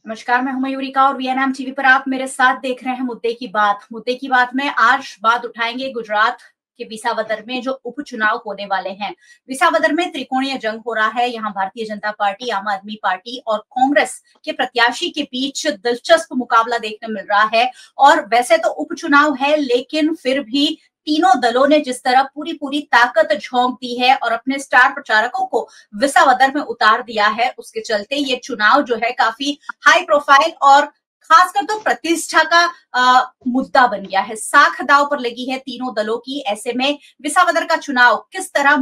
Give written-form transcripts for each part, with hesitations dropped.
नमस्कार, मैं हूं मयूरिका और वीएनएम टीवी पर आप मेरे साथ देख रहे हैं मुद्दे की बात में आज बात उठाएंगे गुजरात के विसावदर में जो उपचुनाव होने वाले हैं। विसावदर में त्रिकोणीय जंग हो रहा है। यहाँ भारतीय जनता पार्टी, आम आदमी पार्टी और कांग्रेस के प्रत्याशी के बीच दिलचस्प मुकाबला देखने मिल रहा है। और वैसे तो उपचुनाव है, लेकिन फिर भी तीनों दलों ने जिस तरह पूरी ताकत झोंक दी है और अपने स्टार प्रचारकों को विसावदर में उतार दिया है, उसके चलते ये चुनाव जो है काफी हाई प्रोफाइल और खासकर तो प्रतिष्ठा का मुद्दा बन गया है। साख दांव पर लगी है तीनों दलों की। ऐसे में विसावदर का चुनाव किस तरह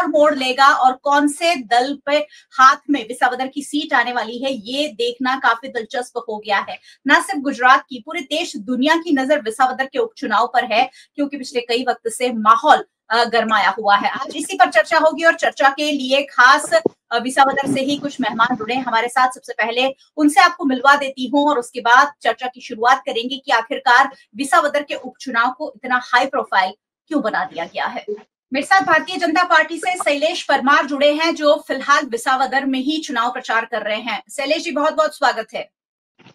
मोड़ लेगा और कौन से दल पे हाथ में विसावदर की सीट आने वाली है, ये देखना काफी दिलचस्प हो गया है। न सिर्फ गुजरात की, पूरे देश दुनिया की नजर विसावदर के उपचुनाव पर है, क्योंकि पिछले कई वक्त से माहौल गरमाया हुआ है। आज इसी पर चर्चा होगी और चर्चा के लिए खास विसावदर से ही कुछ मेहमान जुड़े हमारे साथ। सबसे पहले उनसे आपको मिलवा देती हूं और उसके बाद चर्चा की शुरुआत करेंगे कि आखिरकार विसावदर के उपचुनाव को इतना हाई प्रोफाइल क्यों बना दिया गया है। मेरे साथ भारतीय जनता पार्टी से शैलेश परमार जुड़े हैं, जो फिलहाल विसावदर में ही चुनाव प्रचार कर रहे हैं। शैलेश जी, बहुत बहुत स्वागत है।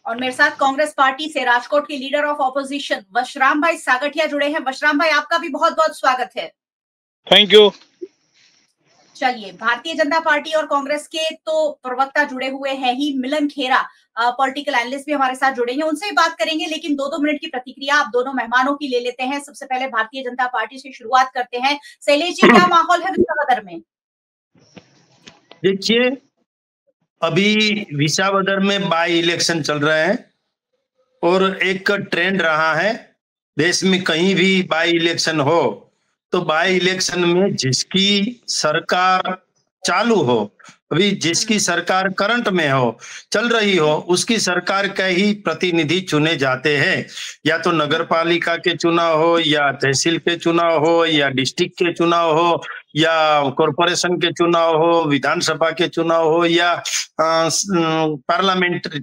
और मेरे साथ कांग्रेस पार्टी से राजकोट के लीडर ऑफ ऑपोजिशन वशराम भाई सागठिया जुड़े हैं। वशराम भाई, आपका भी बहुत बहुत स्वागत है। Thank you. चलिए, भारतीय जनता पार्टी और कांग्रेस के तो प्रवक्ता जुड़े हुए हैं ही, मिलन खेरा पॉलिटिकल एनालिस्ट भी हमारे साथ जुड़ेंगे, उनसे भी बात करेंगे। लेकिन 2-2 मिनट की प्रतिक्रिया आप दोनों मेहमानों की ले लेते हैं। सबसे पहले भारतीय जनता पार्टी से शुरुआत करते हैं। शैलेश जी, क्या माहौल है विसावदर में? देखिए, अभी विसावदर में बाई इलेक्शन चल रहे हैं और एक ट्रेंड रहा है, देश में कहीं भी बाई इलेक्शन हो तो बाई इलेक्शन में जिसकी सरकार चालू हो, अभी जिसकी सरकार करंट में हो, चल रही हो, उसकी सरकार का ही प्रतिनिधि चुने जाते हैं। या तो नगर पालिका के चुनाव हो, या तहसील के चुनाव हो, या डिस्ट्रिक्ट के चुनाव हो, या कॉरपोरेशन के चुनाव हो, विधानसभा के चुनाव हो, या पार्लियामेंट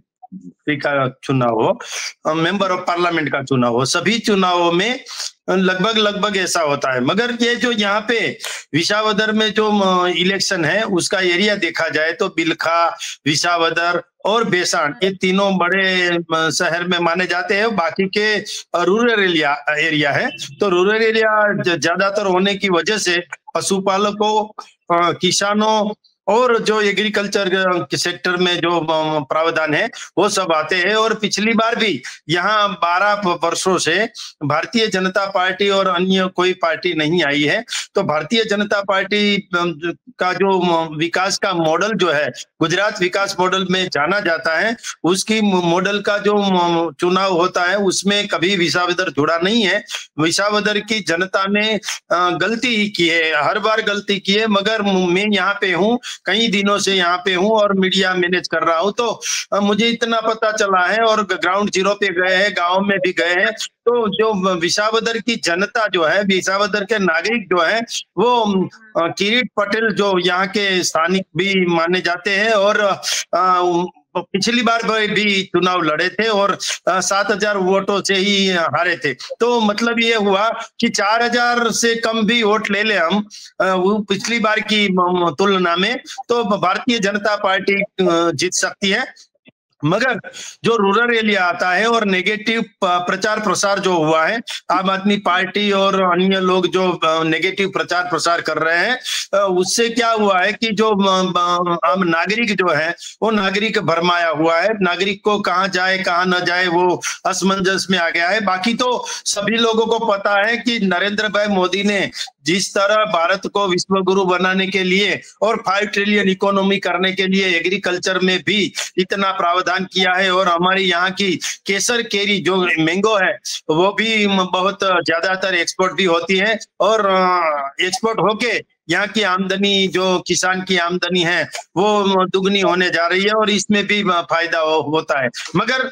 का चुनाव हो, मेंबर ऑफ पार्लियामेंट का चुनाव हो, सभी चुनावों में लगभग ऐसा होता है। मगर ये जो यहाँ पे विसावदर में जो इलेक्शन है, उसका एरिया देखा जाए तो बिलखा, विसावदर और बेसाण, ये तीनों बड़े शहर में माने जाते हैं। बाकी के रूरल एरिया है। तो रूरल एरिया ज्यादातर होने की वजह से पशुपालकों, किसानों और जो एग्रीकल्चर के सेक्टर में जो प्रावधान है वो सब आते हैं। और पिछली बार भी यहाँ 12 वर्षों से भारतीय जनता पार्टी और अन्य कोई पार्टी नहीं आई है। तो भारतीय जनता पार्टी का जो विकास का मॉडल जो है, गुजरात विकास मॉडल में जाना जाता है, उसकी मॉडल का जो चुनाव होता है उसमें कभी विसावदर जुड़ा नहीं है। विसावदर की जनता ने गलती ही की है, हर बार गलती की है। मगर मैं यहाँ पे हूँ, कई दिनों से यहाँ पे हूँ और मीडिया मैनेज कर रहा हूँ, तो मुझे इतना पता चला है और ग्राउंड जीरो पे गए हैं, गांव में भी गए हैं। तो जो विसावदर की जनता जो है, विसावदर के नागरिक जो है, वो किरीट पटेल जो यहाँ के स्थानिक भी माने जाते हैं और पिछली बार भी चुनाव लड़े थे और 7,000 वोटों से ही हारे थे। तो मतलब ये हुआ कि 4,000 से कम भी वोट ले ले हम वो पिछली बार की तुलना में, तो भारतीय जनता पार्टी जीत सकती है। मगर जो रूरल एरिया आता है और नेगेटिव प्रचार प्रसार जो हुआ है, आम आदमी पार्टी और अन्य लोग जो नेगेटिव प्रचार प्रसार कर रहे हैं, उससे क्या हुआ है कि जो आम नागरिक जो है वो नागरिक भरमाया हुआ है। नागरिक को कहाँ जाए कहाँ न जाए वो असमंजस में आ गया है। बाकी तो सभी लोगों को पता है कि नरेंद्र भाई मोदी ने जिस तरह भारत को विश्व गुरु बनाने के लिए और 5 ट्रिलियन इकोनॉमी करने के लिए एग्रीकल्चर में भी इतना प्रावधान किया है, और हमारी यहाँ की केसर केरी जो मैंगो है वो भी बहुत ज्यादातर एक्सपोर्ट भी होती है, और एक्सपोर्ट होके यहाँ की आमदनी, जो किसान की आमदनी है, वो दुगनी होने जा रही है और इसमें भी फायदा होता है। मगर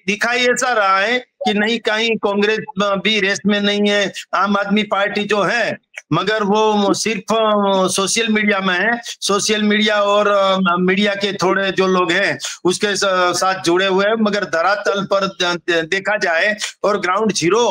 दिखाई ऐसा रहा है कि नहीं, कहीं कांग्रेस भी रेस में नहीं है। आम आदमी पार्टी जो है मगर वो सिर्फ सोशल मीडिया में है। सोशल मीडिया और मीडिया के थोड़े जो लोग हैं उसके साथ जुड़े हुए हैं, मगर धरातल पर देखा जाए और ग्राउंड जीरो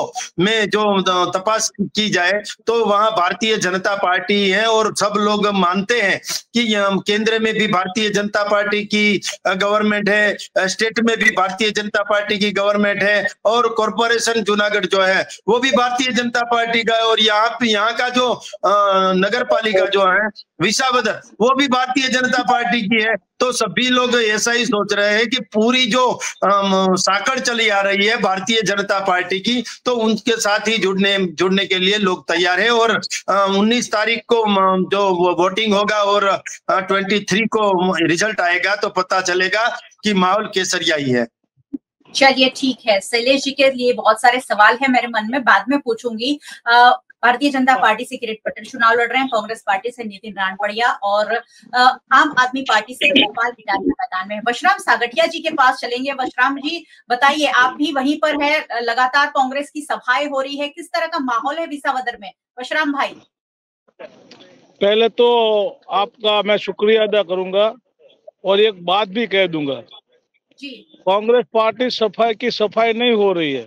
में जो तपास की जाए तो वहां भारतीय जनता पार्टी है और सब लोग मानते हैं कि केंद्र में भी भारतीय जनता पार्टी की गवर्नमेंट है, स्टेट में भी भारतीय जनता पार्टी की गवर्नमेंट है और कॉरपोरेशन जूनागढ़ जो है वो भी भारतीय जनता पार्टी का है और यहाँ का जो नगर पालिका जो है विसावदर वो भी भारतीय जनता पार्टी की है। तो सभी लोग ऐसा ही सोच रहे हैं कि पूरी जो साकड़ चली आ रही है भारतीय जनता पार्टी की, तो उनके साथ ही जुड़ने के लिए लोग तैयार है। और 19 तारीख को जो वोटिंग होगा और 23 को रिजल्ट आएगा तो पता चलेगा कि माहौल केसरिया ही है। चलिए ठीक है, शैलेश जी के लिए बहुत सारे सवाल है मेरे मन में, बाद में पूछूंगी। भारतीय जनता पार्टी से किरीट पटेल चुनाव लड़ रहे हैं, कांग्रेस पार्टी से नितिन राणपड़िया और आम आदमी पार्टी से गोपाल इटालिया मैदान में है। वशराम सागठिया जी के पास चलेंगे। वशराम जी बताइए, आप भी वहीं पर है, लगातार कांग्रेस की सभाएं हो रही है, किस तरह का माहौल है विसावदर में? वशराम भाई, पहले तो आपका मैं शुक्रिया अदा करूंगा और एक बात भी कह दूंगा जी। कांग्रेस पार्टी सफाई की सफाई नहीं हो रही है,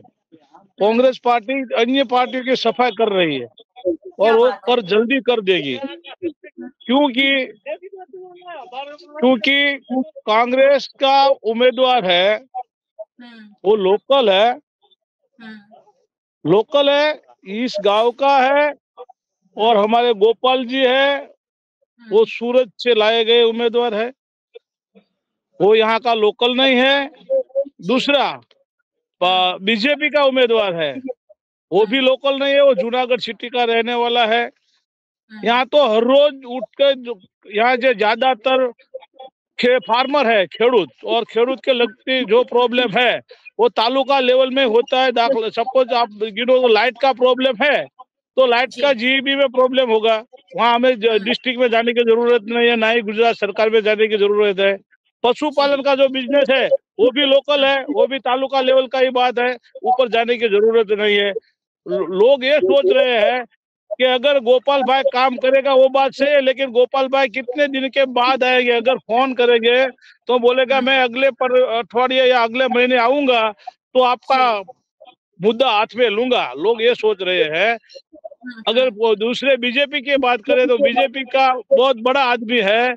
कांग्रेस पार्टी अन्य पार्टियों की सफाई कर रही है और वो कर जल्दी कर देगी, क्योंकि कांग्रेस का उम्मीदवार है वो लोकल है, इस गांव का है और हमारे गोपाल जी है वो सूरत से लाए गए उम्मीदवार है, वो यहाँ का लोकल नहीं है। दूसरा बीजेपी का उम्मीदवार है वो भी लोकल नहीं है, वो जूनागढ़ सिटी का रहने वाला है। यहाँ तो हर रोज उठ कर यहाँ जो ज्यादातर फार्मर है खेडूत, और खेडूत के लगती जो प्रॉब्लम है वो तालुका लेवल में होता है। दाखिल सपोज आप गिनो तो लाइट का प्रॉब्लम है तो लाइट का जीईबी में प्रॉब्लम होगा, वहाँ हमें डिस्ट्रिक्ट में जाने की जरूरत नहीं है, ना ही गुजरात सरकार में जाने की जरूरत है। पशुपालन का जो बिजनेस है वो भी लोकल है, वो भी तालुका लेवल का ही बात है, ऊपर जाने की जरूरत नहीं है। लोग ये सोच रहे हैं कि अगर गोपाल भाई काम करेगा वो बात सही है, लेकिन गोपाल भाई कितने दिन के बाद आएंगे? अगर फोन करेंगे तो बोलेगा मैं अगले अठवाडिये या अगले महीने आऊंगा तो आपका मुद्दा हाथ में लूंगा। लोग ये सोच रहे हैं। अगर वो दूसरे बीजेपी की बात करें तो बीजेपी का बहुत बड़ा आदमी है,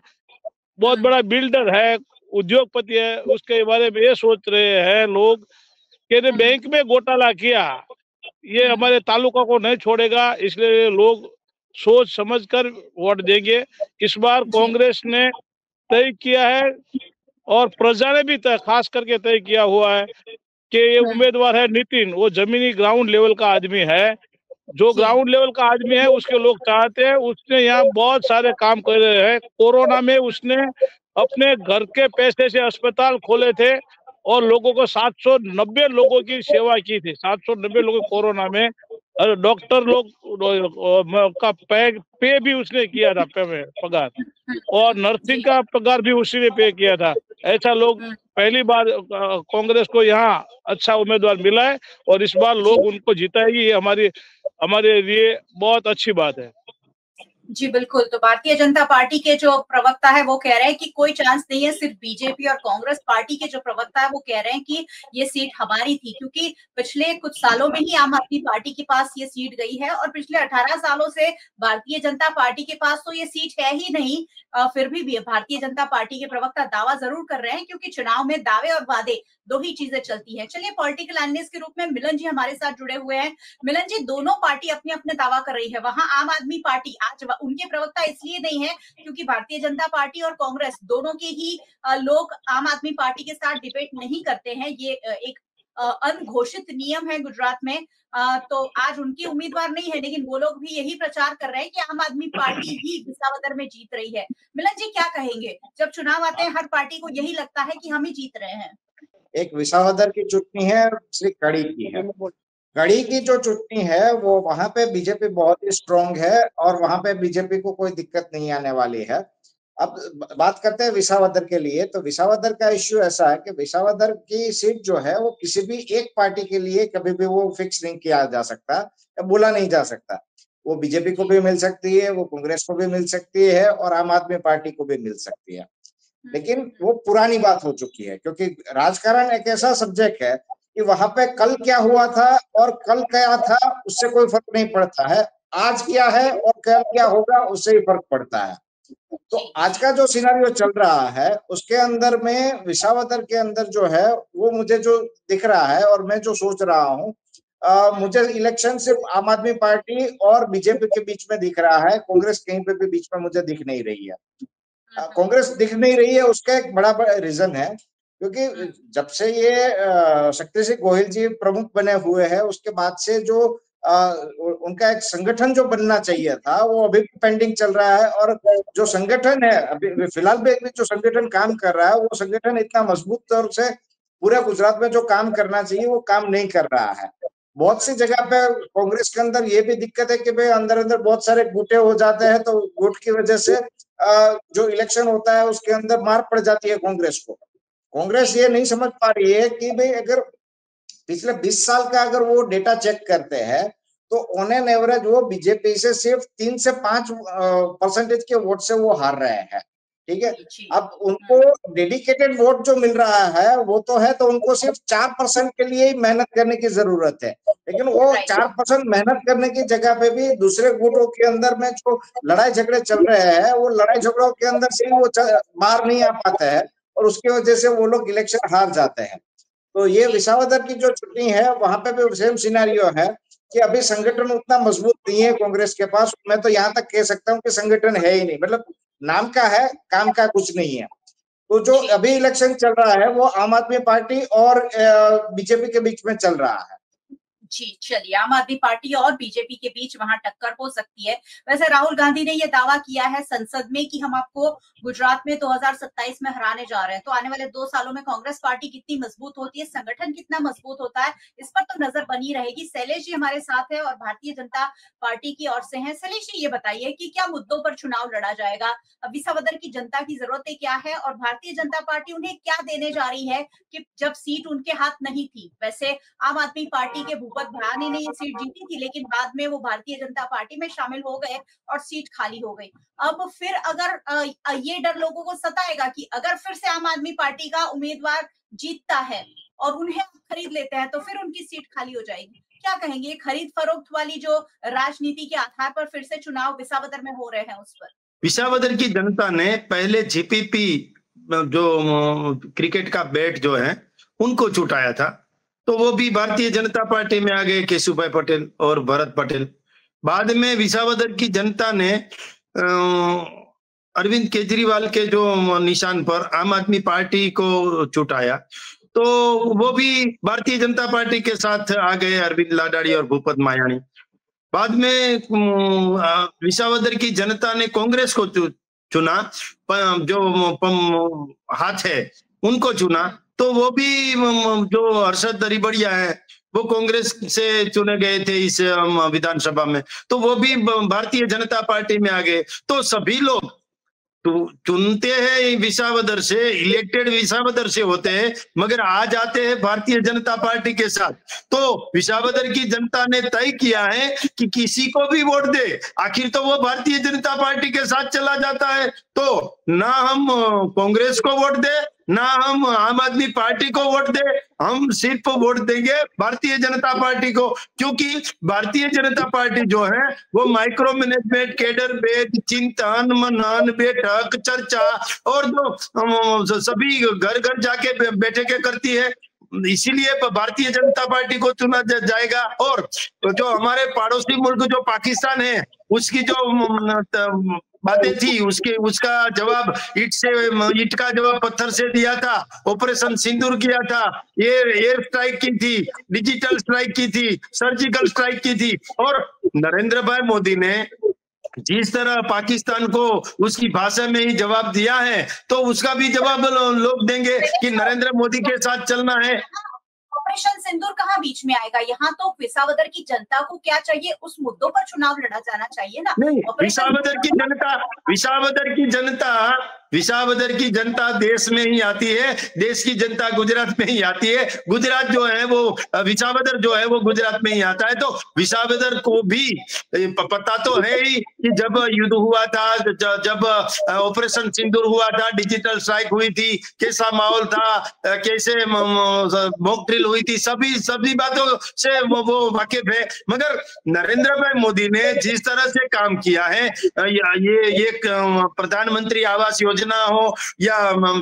बहुत बड़ा बिल्डर है, उद्योगपति है, उसके बारे में ये सोच रहे हैं लोग कि बैंक में घोटाला किया, ये हमारे तालुका को नहीं छोड़ेगा, इसलिए लोग सोच समझकर वोट देंगे। इस बार कांग्रेस ने तय किया है और प्रजा ने भी खास करके तय किया हुआ है कि ये उम्मीदवार है नितिन, वो जमीनी ग्राउंड लेवल का आदमी है। जो ग्राउंड लेवल का आदमी है उसके लोग चाहते हैं, उसने यहाँ बहुत सारे काम कर रहे हैं। कोरोना में उसने अपने घर के पैसे से अस्पताल खोले थे और लोगों को 790 लोगों की सेवा की थी। 790 लोगों कोरोना में डॉक्टर लोग का पे भी उसने किया था, पगार, और नर्सिंग का पगार भी उसी ने पे किया था। ऐसा लोग पहली बार कांग्रेस को यहाँ अच्छा उम्मीदवार मिला है और इस बार लोग उनको जिताएगी, ये हमारे लिए बहुत अच्छी बात है। जी बिल्कुल। तो भारतीय जनता पार्टी के जो प्रवक्ता है वो कह रहे हैं कि कोई चांस नहीं है, सिर्फ बीजेपी और कांग्रेस पार्टी के जो प्रवक्ता है वो कह रहे हैं कि ये सीट हमारी थी, क्योंकि पिछले कुछ सालों में ही आम आदमी पार्टी के पास ये सीट गई है और पिछले 18 सालों से भारतीय जनता पार्टी के पास तो ये सीट है ही नहीं। फिर भी भारतीय जनता पार्टी के प्रवक्ता दावा जरूर कर रहे हैं, क्योंकि चुनाव में दावे और वादे दो ही चीजें चलती है। चलिए, पॉलिटिकल एनालिस्ट के रूप में मिलन जी हमारे साथ जुड़े हुए हैं। मिलन जी, दोनों पार्टी अपने अपने दावा कर रही है। वहां आम आदमी पार्टी आज उनके प्रवक्ता इसलिए नहीं है क्योंकि भारतीय जनता पार्टी और कांग्रेस दोनों के ही लोग आम आदमी पार्टी के साथ डिबेट नहीं करते हैं। ये एक अनघोषित नियम है गुजरात में। तो आज उनकी उम्मीदवार नहीं है, लेकिन वो लोग भी यही प्रचार कर रहे हैं कि आम आदमी पार्टी ही विसावदर में जीत रही है। मिलन जी, क्या कहेंगे? जब चुनाव आते हैं हर पार्टी को यही लगता है कि हम ही जीत रहे हैं। एक विसावदर की चुटनी है, दूसरी कड़ी की है। कड़ी की जो चुटनी है वो वहां पे बीजेपी बहुत ही स्ट्रॉन्ग है और वहां पे बीजेपी को कोई दिक्कत नहीं आने वाली है। अब बात करते हैं विसावदर के लिए, तो विसावदर का इश्यू ऐसा है कि विसावदर की सीट जो है वो किसी भी एक पार्टी के लिए कभी भी वो फिक्स नहीं किया जा सकता, बोला नहीं जा सकता। वो बीजेपी को भी मिल सकती है, वो कांग्रेस को भी मिल सकती है और आम आदमी पार्टी को भी मिल सकती है। लेकिन वो पुरानी बात हो चुकी है, क्योंकि राजकारण एक ऐसा सब्जेक्ट है कि वहां पे कल क्या हुआ था और कल क्या था उससे कोई फर्क नहीं पड़ता है, आज क्या है और कल क्या होगा उससे ही फर्क पड़ता है। तो आज का जो सिनेरियो चल रहा है उसके अंदर में विसावदर के अंदर जो है वो मुझे जो दिख रहा है और मैं जो सोच रहा हूँ, मुझे इलेक्शन सिर्फ आम आदमी पार्टी और बीजेपी के बीच में दिख रहा है, कांग्रेस कहीं पे भी बीच में मुझे दिख नहीं रही है। कांग्रेस दिख नहीं रही है उसका एक बड़ा रीजन है, क्योंकि जब से ये शक्ति सिंह गोहिल जी प्रमुख बने हुए हैं उसके बाद से जो उनका एक संगठन जो बनना चाहिए था वो अभी भी पेंडिंग चल रहा है। और जो संगठन है अभी फिलहाल भी जो संगठन काम कर रहा है वो संगठन इतना मजबूत तौर से पूरे गुजरात में जो काम करना चाहिए वो काम नहीं कर रहा है। बहुत सी जगह पे कांग्रेस के अंदर ये भी दिक्कत है कि भाई अंदर अंदर बहुत सारे गुटे हो जाते हैं, तो गुट की वजह से जो इलेक्शन होता है उसके अंदर मार पड़ जाती है कांग्रेस को। कांग्रेस ये नहीं समझ पा रही है कि भाई अगर पिछले 20 साल का अगर वो डेटा चेक करते हैं तो ऑन एन एवरेज वो बीजेपी से सिर्फ 3 से 5% के वोट से वो हार रहे हैं। ठीक है, अब उनको डेडिकेटेड वोट जो मिल रहा है वो तो है, तो उनको सिर्फ 4% के लिए ही मेहनत करने की जरूरत है। लेकिन वो 4% मेहनत करने की जगह पे भी दूसरे गुटों के अंदर में जो लड़ाई झगड़े चल रहे हैं वो लड़ाई झगड़ों के अंदर से वो बाहर नहीं आ पाते हैं और उसकी वजह से वो लोग इलेक्शन हार जाते हैं। तो ये विसावदर की जो चुटनी है वहां पे भी सेम सिनेरियो है कि अभी संगठन उतना मजबूत नहीं है कांग्रेस के पास। मैं तो यहाँ तक कह सकता हूँ कि संगठन है ही नहीं, मतलब नाम का है, काम का कुछ नहीं है। तो जो अभी इलेक्शन चल रहा है वो आम आदमी पार्टी और बीजेपी के बीच में चल रहा है। जी चलिए, आम आदमी पार्टी और बीजेपी के बीच वहां टक्कर हो सकती है। वैसे राहुल गांधी ने यह दावा किया है संसद में कि हम आपको गुजरात में 2027 में हराने जा रहे हैं। तो आने वाले 2 सालों में कांग्रेस पार्टी कितनी मजबूत होती है, संगठन कितना मजबूत होता है, इस पर तो नजर बनी रहेगी। शैलेश जी हमारे साथ है और भारतीय जनता पार्टी की ओर से है। शैलेश जी ये बताइए कि क्या मुद्दों पर चुनाव लड़ा जाएगा, विसावदर की जनता की जरूरतें क्या है और भारतीय जनता पार्टी उन्हें क्या देने जा रही है कि जब सीट उनके हाथ नहीं थी। वैसे आम आदमी पार्टी के भूपत भयानी ने ये सीट जीती थी, लेकिन बाद में वो भारतीय जनता पार्टी में शामिल हो गए और सीट खाली हो गई। अब फिर अगर ये डर लोगों को सताएगा कि अगर फिर से आम आदमी पार्टी का उम्मीदवार जीतता है और उन्हें खरीद लेते हैं तो फिर उनकी सीट खाली हो जाएगी। क्या कहेंगे, खरीद फरोख्त वाली जो राजनीति के आधार पर फिर से चुनाव विसावदर में हो रहे हैं उस पर? विसावदर की जनता ने पहले जीपीपी जो क्रिकेट का बैट जो है उनको छुटाया था, तो वो भी भारतीय जनता पार्टी में आ गए, केशुभाई पटेल और भरत पटेल। बाद में विसावदर की जनता ने अरविंद केजरीवाल के जो निशान पर आम आदमी पार्टी को छुटाया, तो वो भी भारतीय जनता पार्टी के साथ आ गए, अरविंद लाडाड़ी और भूपत मायाणी। बाद में विसावदर की जनता ने कांग्रेस को चुना, जो हाथ है उनको चुना, तो वो भी जो हर्षद दरीबड़िया है वो कांग्रेस से चुने गए थे इस विधानसभा में, तो वो भी भारतीय जनता पार्टी में आ गए। तो सभी लोग चुनते हैं विसावदर से, इलेक्टेड विसावदर से होते हैं, मगर आ जाते हैं भारतीय जनता पार्टी के साथ। तो विसावदर की जनता ने तय किया है कि किसी को भी वोट दे, आखिर तो वो भारतीय जनता पार्टी के साथ चला जाता है। तो ना हम कांग्रेस को वोट दे, ना हम आम आदमी पार्टी को वोट दे, हम सिर्फ वोट देंगे भारतीय जनता पार्टी को, क्योंकि भारतीय जनता पार्टी जो है वो माइक्रो मैनेजमेंट, कैडर बेद, चिंतन, मनन, बैठक, चर्चा और जो सभी घर घर जाके बैठकें करती है, इसीलिए भारतीय जनता पार्टी को चुना जाएगा। और जो हमारे पड़ोसी मुल्क जो पाकिस्तान है उसकी जो बातें थी उसका जवाब ईट का जवाब पत्थर से दिया था, ऑपरेशन सिंदूर किया था, एयर स्ट्राइक की थी, डिजिटल स्ट्राइक की थी, सर्जिकल स्ट्राइक की थी। और नरेंद्र भाई मोदी ने जिस तरह पाकिस्तान को उसकी भाषा में ही जवाब दिया है, तो उसका भी जवाब लोग देंगे कि नरेंद्र मोदी के साथ चलना है। ऑपरेशन सिंदूर कहाँ बीच में आएगा? यहाँ तो विसावदर की जनता को क्या चाहिए, उस मुद्दों पर चुनाव लड़ा जाना चाहिए ना। नहीं, विसावदर की जनता विसावदर की जनता देश में ही आती है, देश की जनता गुजरात में ही आती है, गुजरात जो है वो विसावदर जो है वो गुजरात में ही आता है। तो विसावदर को भी पता तो है ही कि जब युद्ध हुआ था, जब ऑपरेशन सिंदूर हुआ था, डिजिटल स्ट्राइक हुई थी, कैसा माहौल था, कैसे मॉक ड्रिल हुई थी, सभी बातों से वो वाकिफ है। मगर नरेंद्र भाई मोदी ने जिस तरह से काम किया है, ये प्रधानमंत्री आवास योजना हो या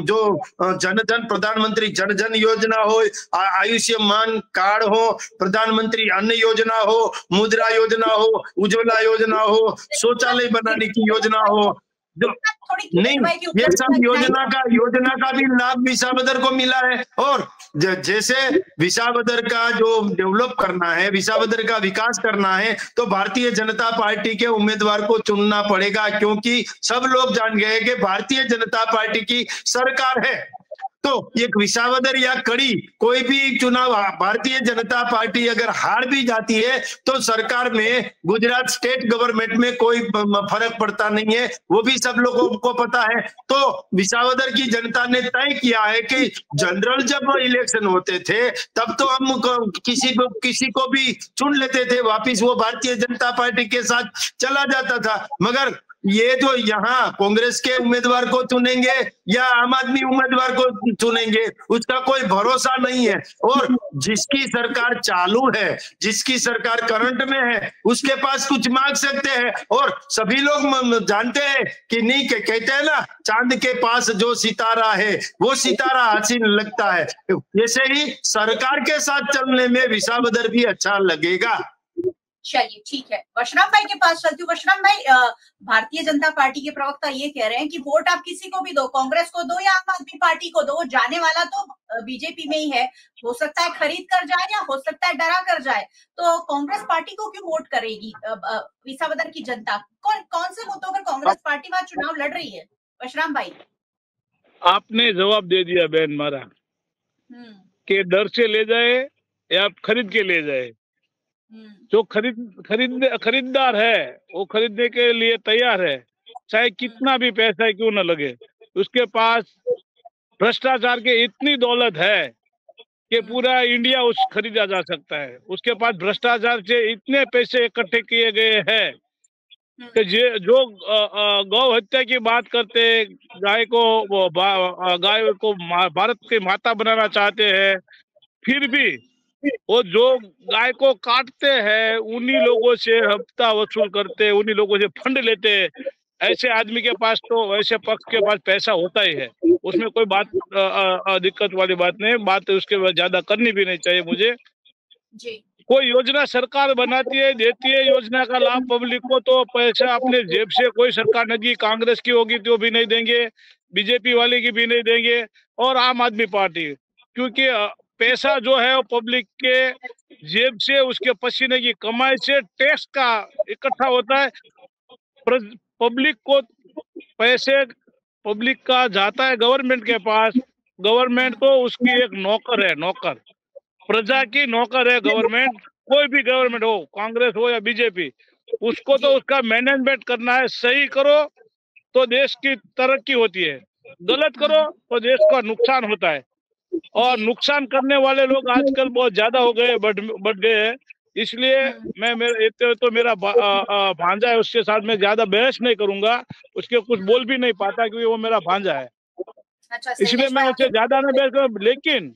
जो प्रधानमंत्री जन जन योजना हो, आयुष्मान कार्ड हो, प्रधानमंत्री अन्न योजना हो, मुद्रा योजना हो, उज्ज्वला योजना हो, शौचालय बनाने की योजना हो, जो नहीं, ये सब योजना का भी लाभ विसावदर को मिला है। और जैसे विसावदर का जो डेवलप करना है, विसावदर का विकास करना है, तो भारतीय जनता पार्टी के उम्मीदवार को चुनना पड़ेगा, क्योंकि सब लोग जान गए कि भारतीय जनता पार्टी की सरकार है। तो एक विसावदर या कड़ी कोई भी चुनाव भारतीय जनता पार्टी अगर हार भी जाती है तो सरकार में, गुजरात स्टेट गवर्नमेंट में कोई फर्क पड़ता नहीं है, वो भी सब लोगों को पता है। तो विसावदर की जनता ने तय किया है कि जनरल जब इलेक्शन होते थे तब तो हम किसी को भी चुन लेते थे, वापिस वो भारतीय जनता पार्टी के साथ चला जाता था। मगर ये जो यहाँ कांग्रेस के उम्मीदवार को चुनेंगे या आम आदमी उम्मीदवार को चुनेंगे, उसका कोई भरोसा नहीं है। और जिसकी सरकार चालू है, जिसकी सरकार करंट में है, उसके पास कुछ मांग सकते हैं। और सभी लोग जानते हैं कि नहीं, कहते हैं ना, चांद के पास जो सितारा है वो सितारा हसीन लगता है। ऐसे ही सरकार के साथ चलने में विसावदर भी अच्छा लगेगा। चलिए ठीक है, वशराम भाई के पास चलती हूँ। वशराम भाई, भारतीय जनता पार्टी के प्रवक्ता ये कह रहे हैं कि वोट आप किसी को भी दो, कांग्रेस को दो या आम आदमी पार्टी को दो, जाने वाला तो बीजेपी में ही है। हो सकता है खरीद कर जाए या हो सकता है डरा कर जाए, तो कांग्रेस पार्टी को क्यों वोट करेगी विसावदर की जनता? कौन से मुद्दों पर कांग्रेस पार्टी वहां चुनाव लड़ रही है? वशराम भाई, आपने जवाब दे दिया बहन मारा, कि डर से ले जाए या खरीद के ले जाए। जो खरीददार है वो खरीदने के लिए तैयार है, चाहे कितना भी पैसा क्यों न लगे। उसके पास भ्रष्टाचार के इतनी दौलत है कि पूरा इंडिया खरीदा जा सकता है। उसके पास भ्रष्टाचार से इतने पैसे इकट्ठे किए गए हैं कि जो गौ हत्या की बात करते, गाय को भारत की माता बनाना चाहते हैं, फिर भी वो जो गाय को काटते हैं उन्हीं लोगों से हफ्ता वसूल करते, उन्हीं लोगों से फंड लेते। ऐसे आदमी के पास तो, ऐसे पक्ष के पास पैसा होता ही है, उसमें कोई बात दिक्कत वाली बात नहीं। बात उसके बाद ज्यादा करनी भी नहीं चाहिए मुझे जी। कोई योजना सरकार बनाती है, देती है योजना का लाभ पब्लिक को, तो पैसा अपने जेब से कोई सरकार नहीं, कांग्रेस की होगी तो भी नहीं देंगे, बीजेपी वाले की भी नहीं देंगे, और आम आदमी पार्टी, क्योंकि पैसा जो है वो पब्लिक के जेब से, उसके पसीने की कमाई से, टैक्स का इकट्ठा होता है। पब्लिक को पैसे पब्लिक का जाता है गवर्नमेंट के पास, गवर्नमेंट तो उसकी एक नौकर है, नौकर, प्रजा की नौकर है गवर्नमेंट। कोई भी गवर्नमेंट हो, कांग्रेस हो या बीजेपी, उसको तो उसका मैनेजमेंट करना है। सही करो तो देश की तरक्की होती है, गलत करो तो देश का नुकसान होता है। और नुकसान करने वाले लोग आजकल बहुत ज्यादा हो गए, बढ़ गए हैं। इसलिए मेरा भांजा है, उसके साथ मैं ज्यादा बहस नहीं करूंगा, उसके कुछ बोल भी नहीं पाता क्योंकि वो मेरा भांजा है। अच्छा, इसलिए मैं उससे ज्यादा नहीं बहस करूँ। लेकिन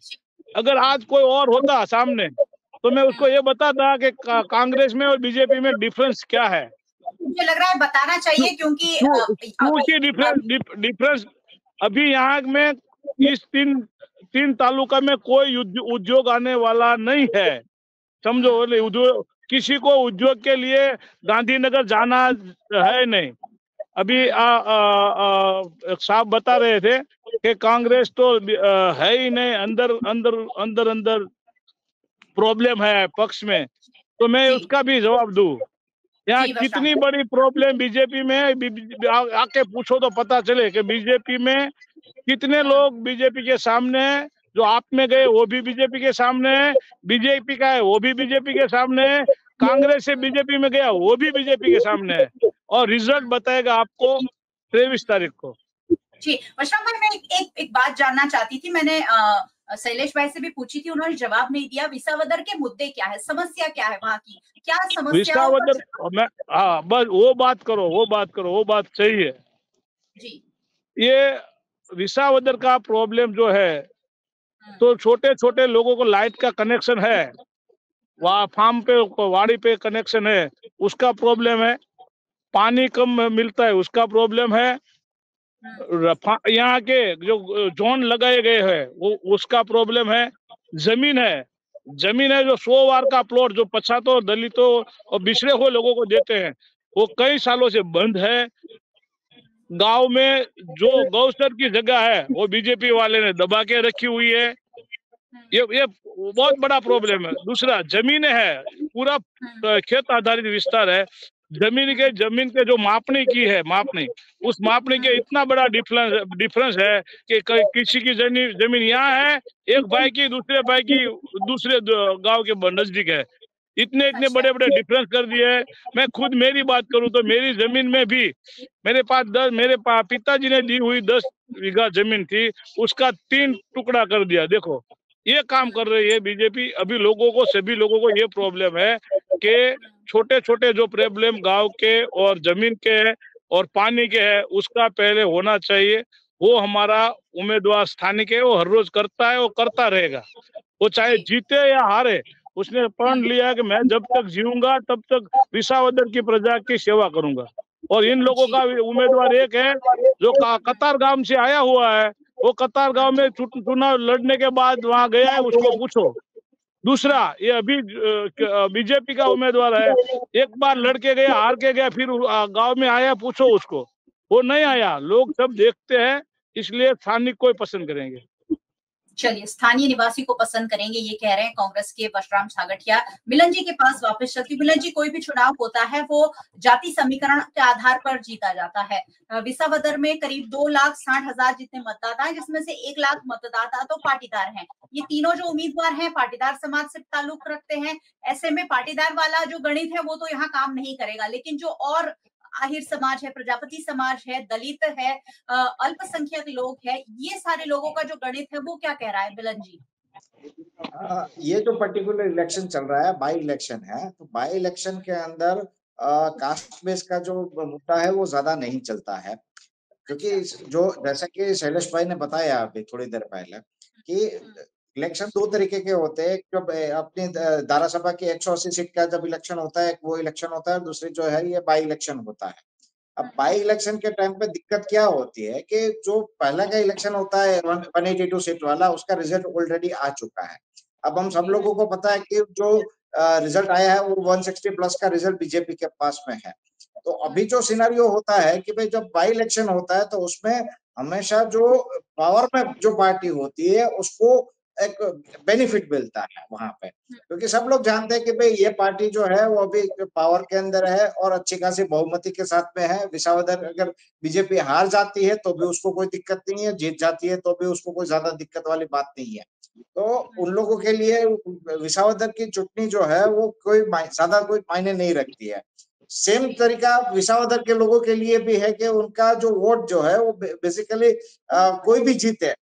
अगर आज कोई और होता सामने तो मैं उसको ये बताता कि कांग्रेस में और बीजेपी में डिफरेंस क्या है। मुझे लग रहा है बताना चाहिए, क्योंकि डिफरेंस अभी यहाँ में इस तीन तालुका में कोई उद्योग आने वाला नहीं है, समझो। उद्योग, किसी को उद्योग के लिए गांधीनगर जाना है नहीं। अभी साहब बता रहे थे कि कांग्रेस तो है ही नहीं, अंदर प्रॉब्लम है पक्ष में, तो मैं उसका भी जवाब दूं। यहाँ कितनी बड़ी प्रॉब्लम बीजेपी में, आके पूछो तो पता चले कि बीजेपी में कितने लोग बीजेपी के सामने है। जो आप में गए वो भी बीजेपी के सामने है, बीजेपी का है वो भी बीजेपी के सामने है, कांग्रेस से बीजेपी में गया वो भी बीजेपी के सामने है। और रिजल्ट बताएगा आपको 23 तारीख को। जी, परशुराम भाई, मैं एक बात जानना चाहती थी। मैंने शैलेश भाई से भी पूछी थी, उन्होंने जवाब नहीं दिया। विसावदर के मुद्दे क्या है, समस्या क्या है वहाँ की, क्या समस्याओं पर विसावदर मैं, हाँ बस वो बात करो, वो बात सही है जी। ये विसावदर का प्रॉब्लम जो है, तो छोटे छोटे लोगों को लाइट का कनेक्शन है, वहाँ फार्म पे वाड़ी पे कनेक्शन है, उसका प्रॉब्लम है। पानी कम मिलता है, उसका प्रॉब्लम है। यहाँ के जो जोन लगाए गए हैं वो उसका प्रॉब्लम है। जमीन है जो 100 वार का प्लॉट जो पछातों, दलितों और बिछड़े हुए लोगों को देते हैं, वो कई सालों से बंद है। गांव में जो गौसर की जगह है वो बीजेपी वाले ने दबा के रखी हुई है। ये बहुत बड़ा प्रॉब्लम है। दूसरा, जमीन है, पूरा खेत आधारित विस्तार है। जमीन के जो मापनी की है, उस मापनी के इतना बड़ा डिफरेंस है कि किसी की जमीन यहाँ है, एक भाई की, दूसरे भाई की दूसरे गांव के नजदीक है। इतने बड़े बड़े डिफरेंस कर दिए है। मैं खुद मेरी बात करूं तो मेरी जमीन में भी मेरे पिताजी ने दी हुई 10 बीघा जमीन थी, उसका 3 टुकड़ा कर दिया। देखो ये काम कर रही है बीजेपी। अभी सभी लोगों को ये प्रॉब्लम है कि छोटे छोटे जो प्रॉब्लम गांव के और जमीन के है और पानी के है, उसका पहले होना चाहिए। वो हमारा उम्मीदवार स्थानिक है, वो हर रोज करता है, वो करता रहेगा, वो चाहे जीते या हारे। उसने प्रण लिया कि मैं जब तक जीऊंगा तब तक विसावदर की प्रजा की सेवा करूंगा। और इन लोगों का उम्मीदवार एक है जो कतार गांव से आया हुआ है, वो कतार गांव में चुनाव लड़ने के बाद वहां गया है, उसको पूछो। दूसरा, ये अभी बीजेपी का उम्मीदवार है, एक बार लड़के गया, हार के गया, फिर गांव में आया, पूछो उसको, वो नहीं आया। लोग सब देखते हैं, इसलिए स्थानिक को पसंद करेंगे। चलिए, स्थानीय निवासी को पसंद करेंगे, ये कह रहे हैं कांग्रेस के परशुराम सागठिया। मिलन जी के पास वापस चलती। मिलन जी, कोई भी चुनाव होता है वो जाति समीकरण के आधार पर जीता जाता है। विसावदर में करीब 2,60,000 जितने मतदाता हैं, जिसमें से 1 लाख मतदाता तो पाटीदार हैं। ये तीनों जो उम्मीदवार हैं पाटीदार समाज से ताल्लुक रखते हैं। ऐसे में पाटीदार वाला जो गणित है वो तो यहाँ काम नहीं करेगा, लेकिन जो और आहिर समाज है, प्रजापति समाज है, दलित है, अल्पसंख्यक लोग है, ये सारे लोगों का जो गणित है वो क्या कह रहा है मिलन जी? ये जो पर्टिकुलर इलेक्शन चल रहा है बाई इलेक्शन है, तो बाई इलेक्शन के अंदर कास्ट बेस का जो मुद्दा है वो ज्यादा नहीं चलता है, क्योंकि जो जैसा कि शैलेश भाई ने बताया अभी थोड़ी देर पहले कि इलेक्शन 2 तरीके के होते हैं। जब अपनी धारासभा की 180 सीट का जब इलेक्शन होता है, वो इलेक्शन होता है, दूसरी जो है ये बाई इलेक्शन होता है। अब बाई इलेक्शन के टाइम पे दिक्कत क्या होती है कि जो पहला का इलेक्शन होता है 182 सीट वाला, उसका रिजल्ट ऑलरेडी आ चुका है। अब हम सब लोगों को पता है कि जो रिजल्ट आया है वो 160 प्लस का रिजल्ट बीजेपी के पास में है। तो अभी जो सिनेरियो होता है कि भाई जब बाई इलेक्शन होता है तो उसमें हमेशा जो पावर में जो पार्टी होती है उसको एक बेनिफिट मिलता है वहां पे, क्योंकि सब लोग जानते हैं कि भाई ये पार्टी जो है वो अभी पावर के अंदर है और अच्छी खासी बहुमति के साथ में है। विसावदर अगर बीजेपी हार जाती है तो भी उसको कोई दिक्कत नहीं है, जीत जाती है तो भी उसको कोई ज्यादा दिक्कत वाली बात नहीं है। तो उन लोगों के लिए विसावदर की चुटनी जो है वो ज्यादा कोई मायने नहीं रखती है। सेम तरीका विसावदर के लोगों के लिए भी है कि उनका जो वोट जो है वो बेसिकली कोई भी जीते,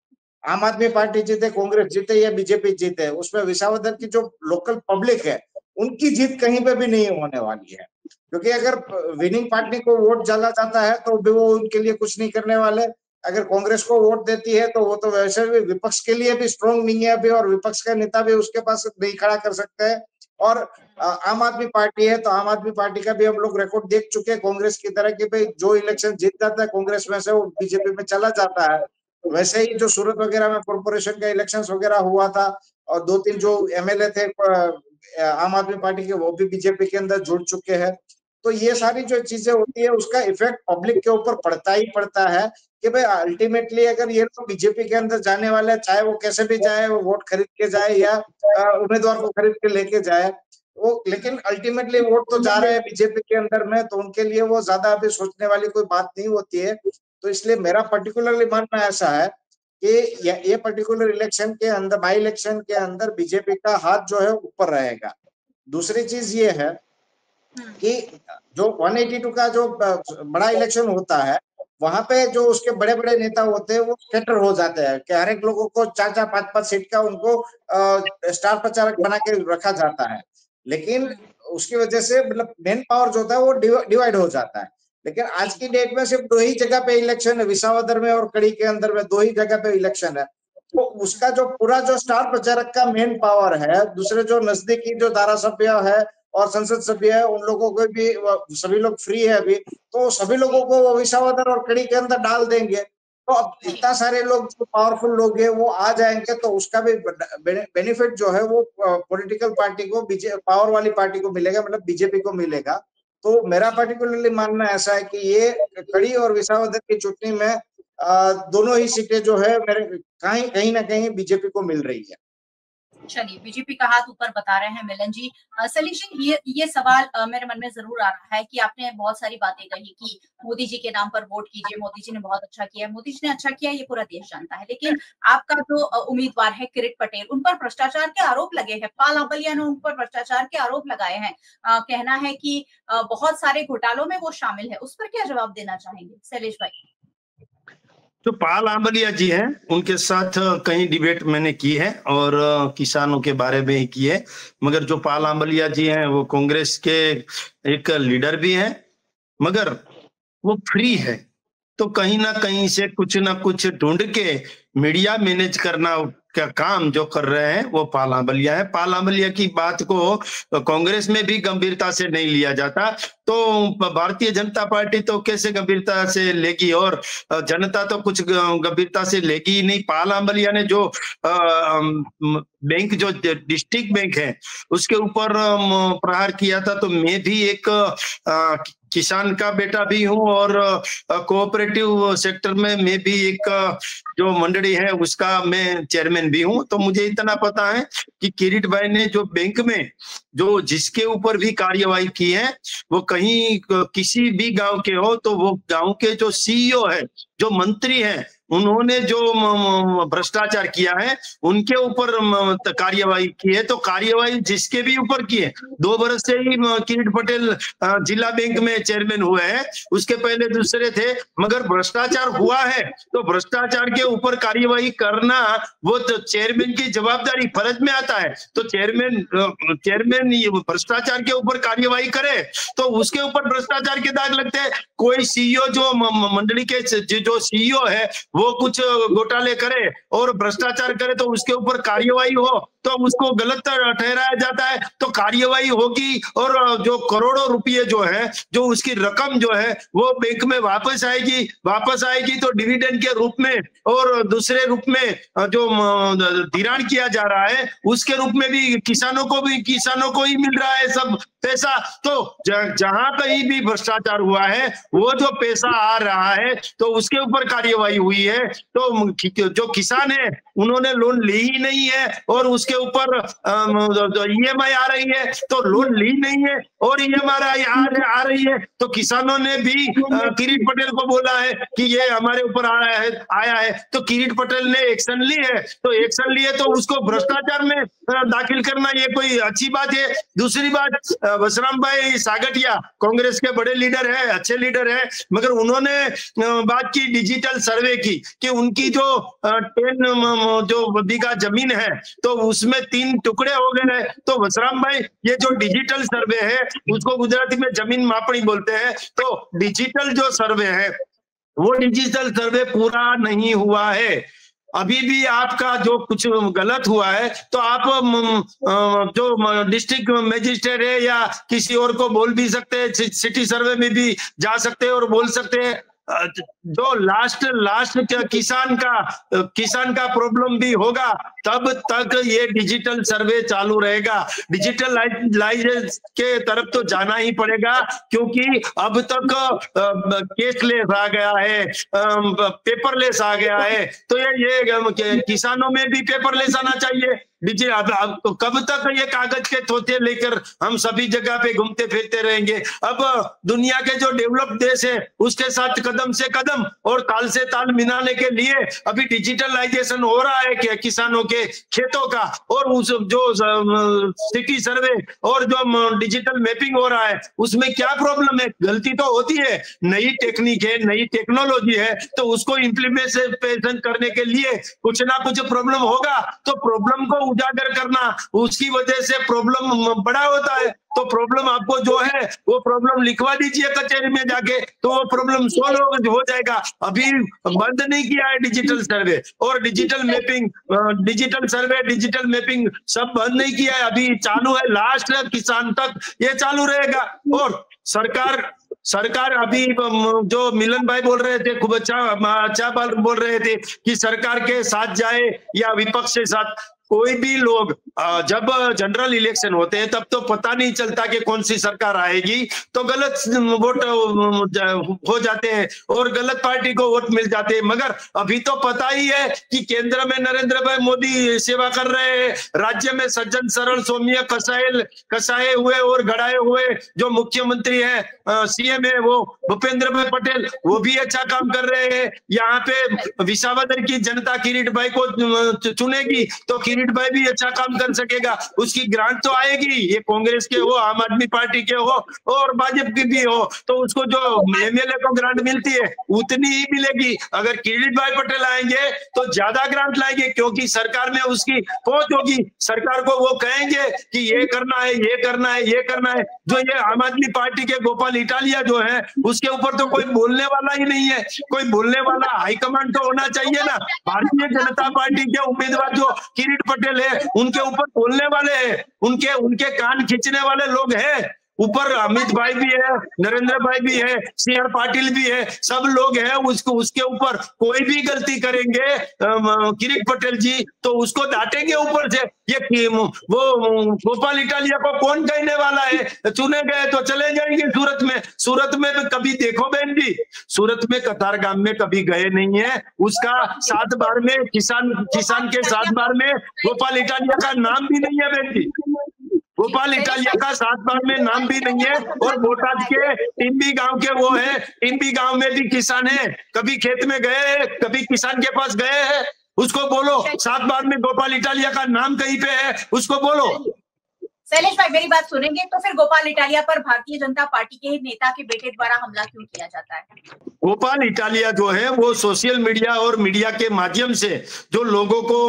आम आदमी पार्टी जीते, कांग्रेस जीते या बीजेपी जीते, उसमें विसावदर की जो लोकल पब्लिक है उनकी जीत कहीं पे भी नहीं होने वाली है, क्योंकि अगर विनिंग पार्टी को वोट डाला जाता है तो भी वो उनके लिए कुछ नहीं करने वाले। अगर कांग्रेस को वोट देती है तो वो तो वैसे भी विपक्ष के लिए भी स्ट्रॉन्ग नहीं है अभी, और विपक्ष का नेता भी उसके पास नहीं खड़ा कर सकते हैं। और आम आदमी पार्टी है तो आम आदमी पार्टी का भी हम लोग रिकॉर्ड देख चुके हैं कांग्रेस की तरह कि भाई जो इलेक्शन जीत जाता है कांग्रेस में से वो बीजेपी में चला जाता है। वैसे ही जो सूरत वगैरह में कॉर्पोरेशन का इलेक्शन वगैरह हुआ था और 2-3 जो एमएलए थे आम आदमी पार्टी के वो भी बीजेपी के अंदर जुड़ चुके हैं। तो ये सारी जो चीजें होती है उसका इफेक्ट पब्लिक के ऊपर पड़ता ही पड़ता है कि भाई अल्टीमेटली अगर ये लोग बीजेपी के अंदर जाने वाले हैं, चाहे वो कैसे भी जाए, वो वोट खरीद के जाए या उम्मीदवार को खरीद के लेके जाए, वो लेकिन अल्टीमेटली वोट तो जा रहे हैं बीजेपी के अंदर में, तो उनके लिए वो ज्यादा अभी सोचने वाली कोई बात नहीं होती है। तो इसलिए मेरा पर्टिकुलरली मानना ऐसा है कि ये पर्टिकुलर इलेक्शन के अंदर, बाई इलेक्शन के अंदर बीजेपी का हाथ जो है ऊपर रहेगा। दूसरी चीज ये है कि जो 182 का जो बड़ा इलेक्शन होता है वहां पे जो उसके बड़े बड़े नेता होते हैं वो स्कैटर हो जाते हैं कि हर एक लोगों को 4-4 5-5 सीट का उनको स्टार प्रचारक बना के रखा जाता है। लेकिन उसकी वजह से मतलब मेन पावर जो होता है वो डिवाइड हो जाता है। लेकिन आज की डेट में सिर्फ 2 ही जगह पे इलेक्शन है, विसावदर में और कड़ी के अंदर में 2 ही जगह पे इलेक्शन है। तो उसका जो पूरा जो स्टार प्रचारक का मेन पावर है, दूसरे जो नजदीकी जो धारा सभ्य है और संसद सभ्य है, उन लोगों को भी सभी लोग फ्री है अभी, तो सभी लोगों को वो विसावदर और कड़ी के अंदर डाल देंगे। तो अब इतना सारे लोग जो पावरफुल लोग हैं वो आ जाएंगे, तो उसका भी बेनिफिट जो है वो पॉलिटिकल पार्टी को, पावर वाली पार्टी को मिलेगा, मतलब बीजेपी को मिलेगा। तो मेरा पर्टिकुलरली मानना ऐसा है कि ये कड़ी और विसावदर की चुटनी में दोनों ही सीटें जो है मेरे कहीं ना कहीं बीजेपी को मिल रही है। चलिए, बीजेपी का हाथ ऊपर बता रहे हैं मिलन जी। सलीश जी, ये सवाल मेरे मन में जरूर आ रहा है कि आपने बहुत सारी बातें कही कि मोदी जी के नाम पर वोट कीजिए, मोदी जी ने बहुत अच्छा किया, मोदी जी ने अच्छा किया, ये पूरा देश जानता है। लेकिन आपका जो उम्मीदवार है किरीट पटेल, उन पर भ्रष्टाचार के आरोप लगे हैं। पाल आंबलिया ने उन पर भ्रष्टाचार के आरोप लगाए हैं। कहना है कि बहुत सारे घोटालों में वो शामिल है। उस पर क्या जवाब देना चाहेंगे सलीश भाई? जो पाल आंबलिया जी हैं उनके साथ कई डिबेट मैंने की है और किसानों के बारे में ही की है। मगर जो पाल आंबलिया जी हैं वो कांग्रेस के एक लीडर भी हैं, मगर वो फ्री है। तो कहीं ना कहीं से कुछ ना कुछ ढूंढ के मीडिया मैनेज करना का काम जो कर रहे हैं वो पाल आंबलिया है। पाल आंबलिया की बात को कांग्रेस में भी गंभीरता से नहीं लिया जाता, तो भारतीय जनता पार्टी तो कैसे गंभीरता से लेगी, और जनता तो कुछ गंभीरता से लेगी ही नहीं। पाल आंबलिया ने जो बैंक, जो डिस्ट्रिक्ट बैंक है, उसके ऊपर प्रहार किया था, तो मैं भी एक किसान का बेटा भी हूं और कोऑपरेटिव सेक्टर में मैं भी एक जो मंडली है उसका मैं चेयरमैन भी हूं। तो मुझे इतना पता है कि किरीट भाई ने जो बैंक में जो जिसके ऊपर भी कार्यवाही की है, वो कहीं किसी भी गांव के हो, तो वो गांव के जो सीईओ है, जो मंत्री है, उन्होंने जो भ्रष्टाचार किया है उनके ऊपर कार्यवाही की है। तो कार्यवाही जिसके भी ऊपर की है, 2 बरस से ही किरीट पटेल जिला बैंक में चेयरमैन हुए हैं, उसके पहले दूसरे थे, मगर भ्रष्टाचार हुआ है तो भ्रष्टाचार के ऊपर कार्यवाही करना वो तो चेयरमैन की जवाबदारी, फर्ज में आता है। तो चेयरमैन भ्रष्टाचार के ऊपर कार्यवाही करे तो उसके ऊपर भ्रष्टाचार के दाग लगते हैं। कोई सीईओ, जो मंडली के जो सीईओ है, वो कुछ घोटाले करे और भ्रष्टाचार करे तो उसके ऊपर कार्यवाही हो तो उसको गलत ठहराया जाता है, तो कार्यवाही होगी और जो करोड़ों रुपये जो है, जो उसकी रकम जो है वो बैंक में वापस आएगी तो डिविडेंड के रूप में और दूसरे रूप में जो धिराण किया जा रहा है उसके रूप में भी किसानों को ही मिल रहा है सब पैसा। तो जहां कहीं भी भ्रष्टाचार हुआ है वो जो पैसा आ रहा है तो उसके ऊपर कार्यवाही हुई है। तो जो किसान है उन्होंने लोन ली ही नहीं है और उसके ऊपर ईएमआई आ रही है, तो लोन ली नहीं है और ईएमआई आ रही है, तो किसानों ने भी किरीट पटेल को बोला है कि ये हमारे ऊपर आया है, तो किरीट पटेल ने एक्शन ली है, तो एक्शन लिए तो उसको भ्रष्टाचार में दाखिल करना ये कोई अच्छी बात है। दूसरी बात, बसराम भाई सागठिया कांग्रेस के बड़े लीडर है, अच्छे लीडर है, मगर उन्होंने बात की डिजिटल सर्वे की कि उनकी जो 10 बीघा जमीन है तो उसमें 3 टुकड़े हो गए हैं। तो बसराम भाई, ये जो डिजिटल सर्वे है उसको गुजराती में जमीन मापणी बोलते हैं, तो डिजिटल जो सर्वे है वो डिजिटल सर्वे पूरा नहीं हुआ है। अभी भी आपका जो कुछ गलत हुआ है तो आप जो डिस्ट्रिक्ट मजिस्ट्रेट है या किसी और को बोल भी सकते हैं, सिटी सर्वे में भी जा सकते हैं और बोल सकते हैं। जो लास्ट किसान का प्रॉब्लम भी होगा तब तक ये डिजिटल सर्वे चालू रहेगा। डिजिटलाइज के तरफ तो जाना ही पड़ेगा, क्योंकि अब तक कैशलेस आ गया है, पेपरलेस आ गया है, तो ये किसानों में भी पेपरलेस आना चाहिए, कब तक ये कागज के तोते लेकर हम सभी जगह पे घूमते फिरते रहेंगे? अब दुनिया के जो डेवलप देश है उसके साथ कदम से कदम और ताल से ताल मिलाने के लिए अभी डिजिटलाइजेशन हो रहा है कि किसानों के खेतों का, और उस जो सिटी सर्वे और जो डिजिटल मैपिंग हो रहा है उसमें क्या प्रॉब्लम है? गलती तो होती है, नई टेक्निक है, नई टेक्नोलॉजी है, तो उसको इम्प्लीमेंटेशन करने के लिए कुछ ना कुछ प्रॉब्लम होगा, तो प्रॉब्लम को उजागर करना, उसकी वजह से प्रॉब्लम बड़ा होता है। तो प्रॉब्लम आपको जो है वो प्रॉब्लम लिखवा दीजिए कचहरी में जाके, तो वो प्रॉब्लम सॉल्व हो जाएगा। अभी बंद नहीं किया है डिजिटल सर्वे और digital mapping, digital survey, digital mapping सब बंद नहीं किया है, अभी चालू है, लास्ट किसान तक ये चालू रहेगा। और सरकार अभी जो मिलन भाई बोल रहे थे, खूब अच्छा बोल रहे थे कि सरकार के साथ जाए या विपक्ष के साथ, कोई भी लोग जब जनरल इलेक्शन होते हैं तब तो पता नहीं चलता कि कौन सी सरकार आएगी, तो गलत वोट हो जाते हैं और गलत पार्टी को वोट मिल जाते हैं। मगर अभी तो पता ही है कि केंद्र में नरेंद्र भाई मोदी सेवा कर रहे हैं, राज्य में सज्जन सरल सौम्य कसाए हुए और गड़ाए हुए जो मुख्यमंत्री है, सीएम है, वो भूपेंद्र भाई पटेल, वो भी अच्छा काम कर रहे हैं। यहाँ पे विसावदर की जनता किरीट भाई को चुनेगी तो किरीट भाई भी अच्छा काम कर सकेगा, उसकी ग्रांट तो आएगी, ये कांग्रेस के हो, आम आदमी पार्टी के हो और भाजपा की भी हो, तो उसको जो एमएलए को ग्रांट मिलती है उतनी ही मिलेगी। अगर किरीट भाई पटेल आएंगे तो ज्यादा ग्रांट लाएंगे, क्योंकि सरकार में उसकी पहुंच होगी, सरकार को वो कहेंगे कि ये करना है, ये करना है, ये करना है। जो ये आम आदमी पार्टी के गोपाल इटालिया जो है उसके ऊपर तो कोई बोलने वाला ही नहीं है, कोई बोलने वाला हाईकमांड तो होना चाहिए ना। भारतीय जनता पार्टी के उम्मीदवार जो किरीट पटेल है उनके ऊपर बोलने वाले हैं, उनके कान खींचने वाले लोग हैं। ऊपर अमित भाई भी है, नरेंद्र भाई भी है, सीआर पाटिल भी है, सब लोग हैं, उसके ऊपर कोई भी गलती करेंगे किरीट पटेल जी तो उसको डांटेंगे ऊपर से। ये वो गोपाल इटालिया को कौन कहने वाला है? चुने गए तो चले जाएंगे सूरत में कभी देखो बहन जी, सूरत में कतारगाम में कभी गए नहीं है, उसका 7 बार में किसान के 7 बार में गोपाल इटालिया का नाम भी नहीं है बहन जी, गोपाल इटालिया का 7 बार में नाम भी नहीं है। और बोटाद के टिम्बी गांव के वो है, टिम्बी गांव में भी किसान है, कभी खेत में गए हैं, कभी किसान के पास गए हैं, उसको बोलो। 7 बार में गोपाल इटालिया का नाम कहीं पे है, उसको बोलो। शैलेश भाई मेरी बात सुनेंगे तो फिर गोपाल इटालिया पर भारतीय जनता पार्टी के नेता के बेटे द्वारा हमला क्यों किया जाता है? गोपाल इटालिया जो है वो सोशल मीडिया और मीडिया के माध्यम से जो लोगों को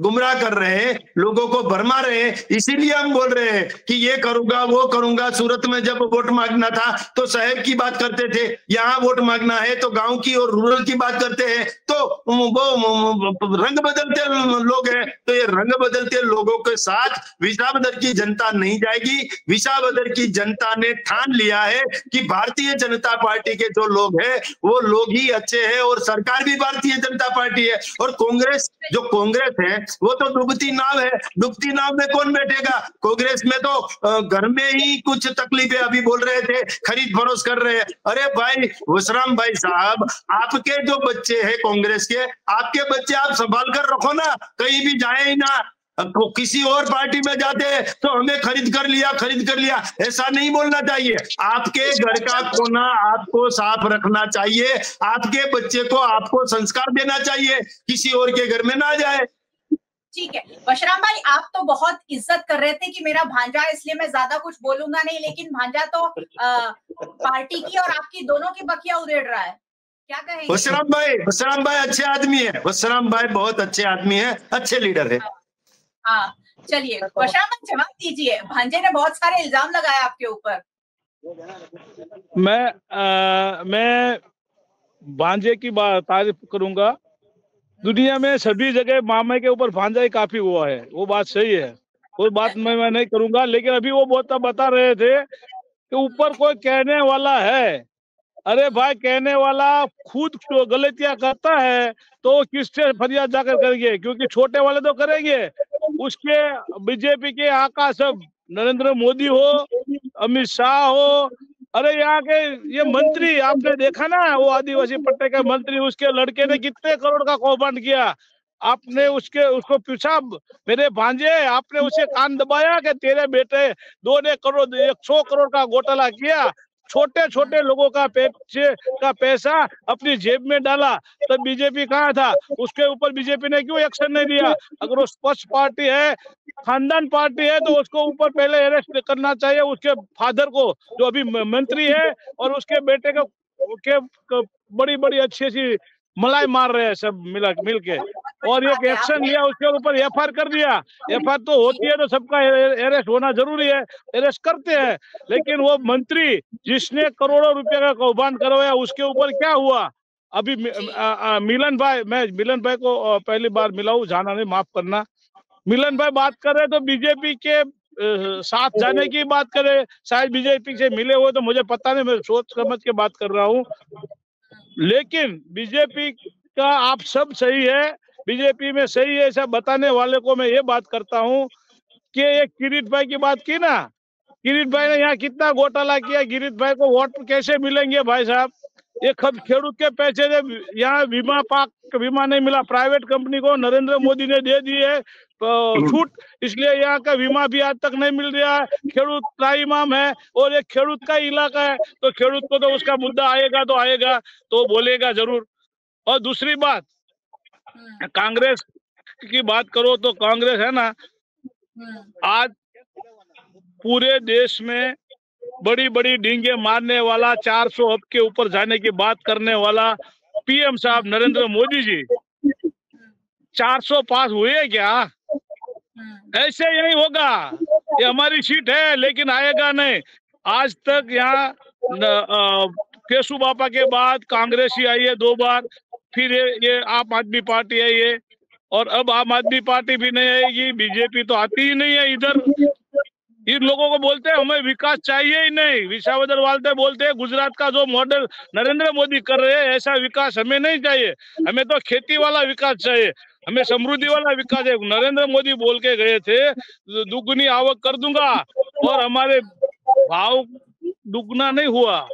गुमराह कर रहे हैं, लोगों को भरमा रहे हैं, इसीलिए हम बोल रहे हैं कि ये करूंगा वो करूंगा। सूरत में जब वोट मांगना था तो शहर की बात करते थे, यहाँ वोट मांगना है तो गांव की और रूरल की बात करते हैं, तो वो रंग बदलते लोग हैं। तो ये रंग बदलते लोगों के साथ विसावदर की जनता नहीं जाएगी। विसावदर की जनता ने ठान लिया है कि भारतीय जनता पार्टी के जो लोग हैं वो लोग ही अच्छे हैं और सरकार भी भारतीय जनता पार्टी है। और कांग्रेस है वो तो डूबती नाव है, डूबती नाव में कौन बैठेगा? कांग्रेस में तो घर में ही कुछ तकलीफें, अभी बोल रहे थे खरीद फरोख्त कर रहे हैं। अरे भाई वसराम भाई साहब, आपके जो बच्चे हैं कांग्रेस के, आपके बच्चे आप संभाल कर रखो ना, कहीं भी जाए ही ना। किसी और पार्टी में जाते हैं तो हमें खरीद कर लिया, ऐसा नहीं बोलना चाहिए। आपके घर का कोना आपको साफ रखना चाहिए, आपके बच्चे को आपको संस्कार देना चाहिए, किसी और के घर में ना जाए। ठीक है बशराम भाई, आप तो बहुत इज्जत कर रहे थे कि मेरा भांजा, इसलिए मैं ज्यादा कुछ बोलूंगा नहीं, लेकिन भांजा तो पार्टी की और आपकी दोनों की बखिया उधेड़ रहा है, क्या कहेंगे? वसराम भाई अच्छे आदमी है, वसराम भाई बहुत अच्छे आदमी है, अच्छे लीडर है। हाँ चलिए वशराम भाई जवाब दीजिए, भांजे ने बहुत सारे इल्जाम लगाए आपके ऊपर। मैं भांजे की तारीफ करूंगा। दुनिया में सभी जगह मामे के ऊपर भांजा ही काफी हुआ है, वो बात सही है, वो बात मैं नहीं करूंगा। लेकिन अभी वो बहुत बता रहे थे कि ऊपर कोई कहने वाला है। अरे भाई, कहने वाला खुद जो गलतियां करता है तो किससे फरियाद जाकर करेंगे? क्योंकि छोटे वाले तो करेंगे, उसके बीजेपी के आका सब, नरेंद्र मोदी हो, अमित शाह हो, अरे यहाँ के ये मंत्री आपने देखा ना, वो आदिवासी पट्टे का मंत्री, उसके लड़के ने कितने करोड़ का कौभांड किया। आपने उसको पूछा, मेरे भांजे, आपने उसे कान दबाया कि तेरे बेटे 100 करोड़ का घोटाला किया, छोटे छोटे लोगों का पैसा अपनी जेब में डाला, तब बीजेपी कहाँ था? उसके ऊपर बीजेपी ने क्यों एक्शन नहीं लिया? अगर वो स्पष्ट पार्टी है, खानदान पार्टी है, तो उसको ऊपर पहले अरेस्ट करना चाहिए, उसके फादर को जो अभी मंत्री है, और उसके बेटे को बड़ी बड़ी अच्छी मलाई मार रहे हैं सब मिल के, और एक एक्शन लिया, उसके ऊपर एफआईआर कर दिया। एफआईआर तो होती है तो सबका अरेस्ट होना जरूरी है, अरेस्ट करते हैं, लेकिन वो मंत्री जिसने करोड़ों रुपए का कौभांड करवाया उसके ऊपर क्या हुआ? अभी मिलन भाई, मैं मिलन भाई को पहली बार मिला हूँ, जाना नहीं, माफ करना। मिलन भाई बात कर रहे तो बीजेपी के साथ जाने की बात करे, शायद बीजेपी से मिले हुए तो मुझे पता नहीं, मैं सोच समझ के बात कर रहा हूँ। लेकिन बीजेपी का आप सब सही है, बीजेपी में सही है ऐसा बताने वाले को मैं ये बात करता हूँ कि एक किरीट भाई की बात की ना, किरीट भाई ने यहाँ कितना घोटाला किया, किरीट भाई को वोट कैसे मिलेंगे भाई साहब? ये खेडूत के पैसे यहाँ बीमा नहीं मिला, प्राइवेट कंपनी को नरेंद्र मोदी ने दे दी है छूट, इसलिए यहाँ का बीमा भी आज तक नहीं मिल रहा है। खेडूत त्राईमाम है और एक खेडूत का इलाका है, तो खेडूत को तो उसका मुद्दा आएगा तो बोलेगा जरूर। और दूसरी बात, कांग्रेस की बात करो तो कांग्रेस है ना, आज पूरे देश में बड़ी बड़ी डींगे मारने वाला, 400 अब के ऊपर जाने की बात करने वाला पीएम साहब नरेंद्र मोदी जी, 400 पास हुए क्या? ऐसे यही होगा, ये हमारी सीट है लेकिन आएगा नहीं। आज तक यहाँ केशु बापा के बाद कांग्रेस ही आई है 2 बार, फिर ये आम आदमी पार्टी है ये, और अब आम आदमी पार्टी भी नहीं आएगी, बीजेपी तो आती ही नहीं है इधर। इन लोगों को बोलते हैं हमें विकास चाहिए ही नहीं, विसावदर वाले बोलते हैं गुजरात का जो मॉडल नरेंद्र मोदी कर रहे हैं ऐसा विकास हमें नहीं चाहिए, हमें तो खेती वाला विकास चाहिए, हमें समृद्धि वाला विकास है। नरेंद्र मोदी बोल के गए थे दुगुनी आवक कर दूंगा, और हमारे भाव दुगना नहीं हुआ,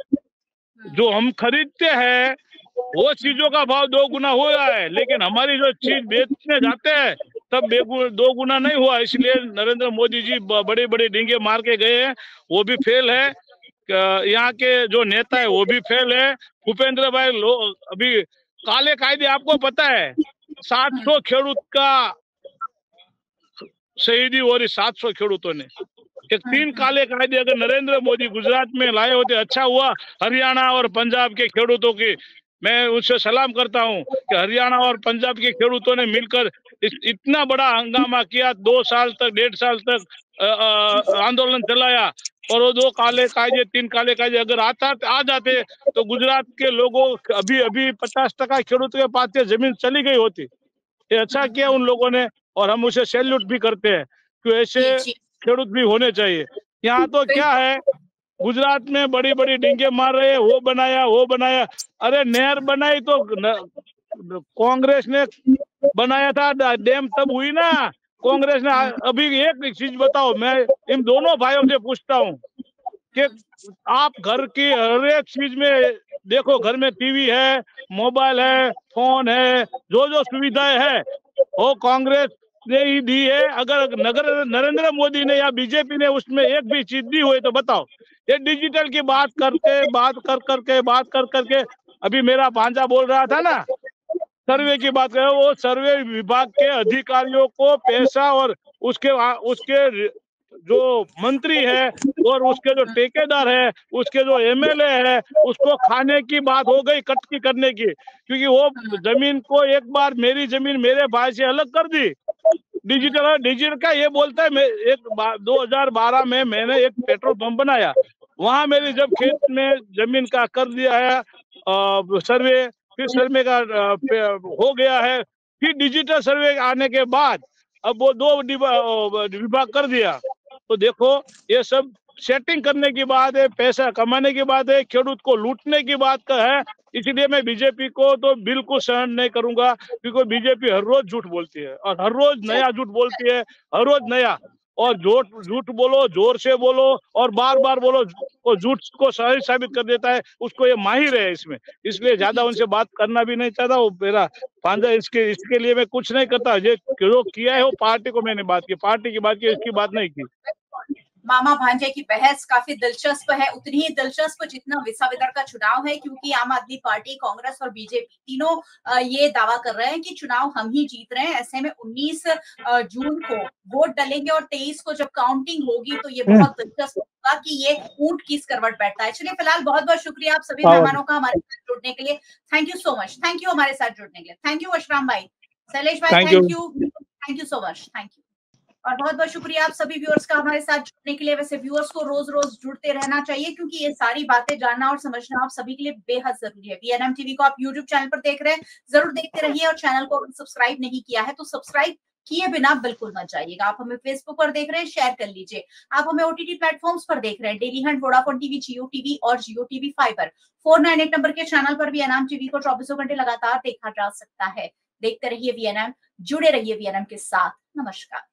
जो हम खरीदते हैं वो चीजों का भाव 2 गुना हो रहा है, लेकिन हमारी जो चीज बेचने जाते हैं तब 2 गुना नहीं हुआ। इसलिए नरेंद्र मोदी जी बड़े बड़े डींगे मार के गए हैं, वो भी फेल है। यहाँ के जो नेता है वो भी फेल है। भूपेंद्र भाई अभी काले कायदे आपको पता है, 700 खेडूत का शहीदी हो रही, 700 खेडूतों ने। एक 3 काले कायदे अगर नरेंद्र मोदी गुजरात में लाए होते अच्छा हुआ। हरियाणा और पंजाब के खेडूतों की मैं उनसे सलाम करता हूं कि हरियाणा और पंजाब के खेडूतों ने मिलकर इतना बड़ा हंगामा किया, 2 साल तक 1.5 साल तक आंदोलन चलाया, और वो 2 काले कायदे 3 काले कायदे अगर आ जाते तो गुजरात के लोगों अभी 50% खेडूत के पास से जमीन चली गई होती। ये अच्छा किया उन लोगों ने, और हम उसे सैल्यूट भी करते हैं कि ऐसे खेडूत भी होने चाहिए। यहाँ तो क्या है, गुजरात में बड़ी बड़ी डींगे मार रहे हैं, वो बनाया। अरे नहर बनाई तो कांग्रेस ने बनाया था, डैम तब हुई ना कांग्रेस ने। अभी एक चीज बताओ, मैं इन दोनों भाइयों से पूछता हूँ कि आप घर की हर एक चीज में देखो, घर में टीवी है, मोबाइल है, फोन है, जो सुविधाएं है वो कांग्रेस ने ही दी है। अगर नरेंद्र मोदी ने या बीजेपी ने उसमें एक भी चीज दी हुई तो बताओ। ये डिजिटल की बात कर करके अभी मेरा भांजा बोल रहा था ना, सर्वे की बात करें, वो सर्वे विभाग के अधिकारियों को पैसा और उसके जो मंत्री है और उसके जो ठेकेदार है, उसके जो एमएलए है, उसको खाने की बात हो गई, कटकी करने की, क्योंकि वो जमीन को एक बार मेरी जमीन मेरे भाई से अलग कर दी। डिजिटल का ये बोलता है, 2012 में मैंने एक पेट्रोल पंप बनाया, वहां मेरी जब खेत में जमीन का कर दिया है सर्वे, फिर सर्वे का हो गया है, फिर डिजिटल सर्वे आने के बाद अब वो 2 विभाग कर दिया। तो देखो ये सब सेटिंग करने की बात है, पैसा कमाने की बात है, खेडूत को लूटने की बात का है। इसलिए मैं बीजेपी को तो बिल्कुल सहन नहीं करूंगा, क्योंकि बीजेपी हर रोज झूठ बोलती है और हर रोज नया झूठ बोलती है, हर रोज नया। और झूठ बोलो, जोर से बोलो और बार बार बोलो, और झूठ को सही साबित कर देता है, उसको ये माहिर है इसमें। इसलिए ज्यादा उनसे बात करना भी नहीं चाहता। वो मेरा भांजा इसके लिए मैं कुछ नहीं करता। ये जो किया है वो पार्टी को मैंने बात की, पार्टी की बात की, इसकी बात नहीं की। मामा भांजे की बहस काफी दिलचस्प है, उतनी ही दिलचस्प जितना विसावदर का चुनाव है, क्योंकि आम आदमी पार्टी, कांग्रेस और बीजेपी तीनों ये दावा कर रहे हैं कि चुनाव हम ही जीत रहे हैं। ऐसे में 19 जून को वोट डलेंगे और 23 को जब काउंटिंग होगी तो ये बहुत दिलचस्प होगा कि ये ऊंट किस करवट बैठता है। चलिए फिलहाल बहुत बहुत शुक्रिया आप सभी मेहमानों का हमारे साथ जुड़ने के लिए। Thank you so much, thank you हमारे साथ जुड़ने के लिए। थैंक यू अशराम भाई, शैलेश भाई, thank you so much, thank you. और बहुत बहुत शुक्रिया आप सभी व्यूअर्स का हमारे साथ जुड़ने के लिए। वैसे व्यूअर्स को रोज रोज जुड़ते रहना चाहिए, क्योंकि ये सारी बातें जानना और समझना आप सभी के लिए बेहद जरूरी है। वीएनएम टीवी को आप यूट्यूब चैनल पर देख रहे हैं, जरूर देखते रहिए, और चैनल को सब्सक्राइब नहीं किया है तो सब्सक्राइब किए बिना बिल्कुल मत जाइएगा। आप हमें फेसबुक पर देख रहे हैं, शेयर कर लीजिए। आप हमें ओटीटी प्लेटफॉर्म्स पर देख रहे हैं, डेली हंट, वोडाफोन टीवी, जियो टीवी और जियो टीवी फाइबर। 498 नंबर के चैनल पर वीएनएम टीवी को 24 घंटे लगातार देखा जा सकता है। देखते रहिए वीएनएम, जुड़े रहिए वीएनएम के साथ। नमस्कार।